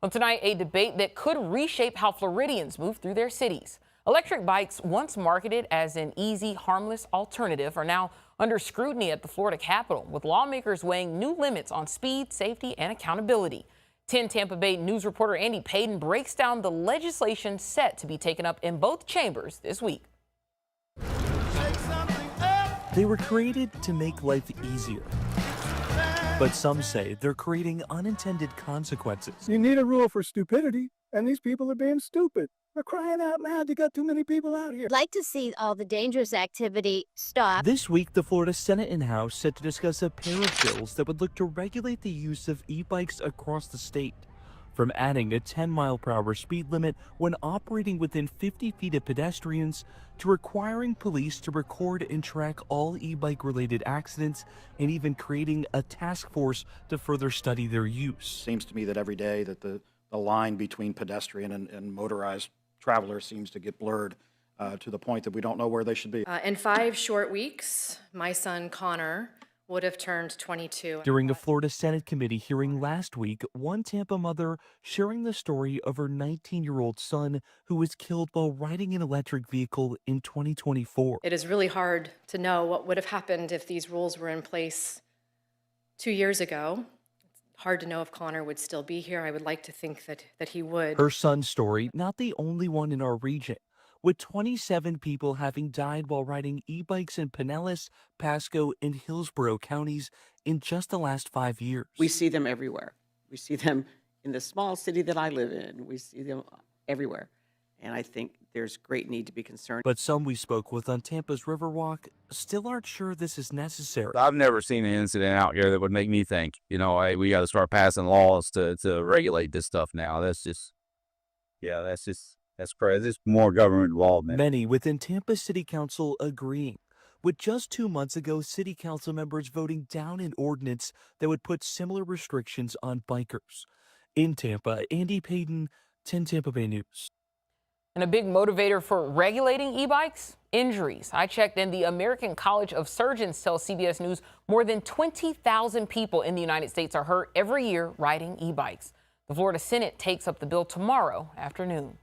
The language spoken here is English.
Well, tonight, a debate that could reshape how Floridians move through their cities. Electric bikes, once marketed as an easy, harmless alternative, are now under scrutiny at the Florida Capitol, with lawmakers weighing new limits on speed, safety, and accountability. 10 Tampa Bay News reporter Andy Payton breaks down the legislation set to be taken up in both chambers this week. They were created to make life easier. But some say they're creating unintended consequences. You need a rule for stupidity, and these people are being stupid. They're crying out loud. You got too many people out here. I'd like to see all the dangerous activity stop. This week, the Florida Senate and House set to discuss a pair of bills that would look to regulate the use of e-bikes across the state. From adding a 10-mile-per-hour speed limit when operating within 50 feet of pedestrians, to requiring police to record and track all e-bike-related accidents, and even creating a task force to further study their use. Seems to me that every day that the line between pedestrian and motorized travelers seems to get blurred to the point that we don't know where they should be. In 5 short weeks, my son Connor would have turned 22. During a Florida Senate committee hearing last week, one Tampa mother sharing the story of her 19-year-old son who was killed while riding an electric vehicle in 2024. It is really hard to know what would have happened if these rules were in place 2 years ago. It's hard to know if Connor would still be here. I would like to think that he would. Her son's story, not the only one in our region, with 27 people having died while riding e-bikes in Pinellas, Pasco, and Hillsborough counties in just the last 5 years. We see them everywhere. We see them in the small city that I live in. We see them everywhere. And I think there's great need to be concerned. But some we spoke with on Tampa's Riverwalk still aren't sure this is necessary. I've never seen an incident out here that would make me think, hey, we got to start passing laws to regulate this stuff now. That's crazy. It's more government involvement. Many within Tampa City Council agreeing, with just 2 months ago, City Council members voting down an ordinance that would put similar restrictions on bikers. In Tampa, Andy Payton, 10 Tampa Bay News. And a big motivator for regulating e-bikes? Injuries. I checked, and the American College of Surgeons tells CBS News more than 20,000 people in the United States are hurt every year riding e-bikes. The Florida Senate takes up the bill tomorrow afternoon.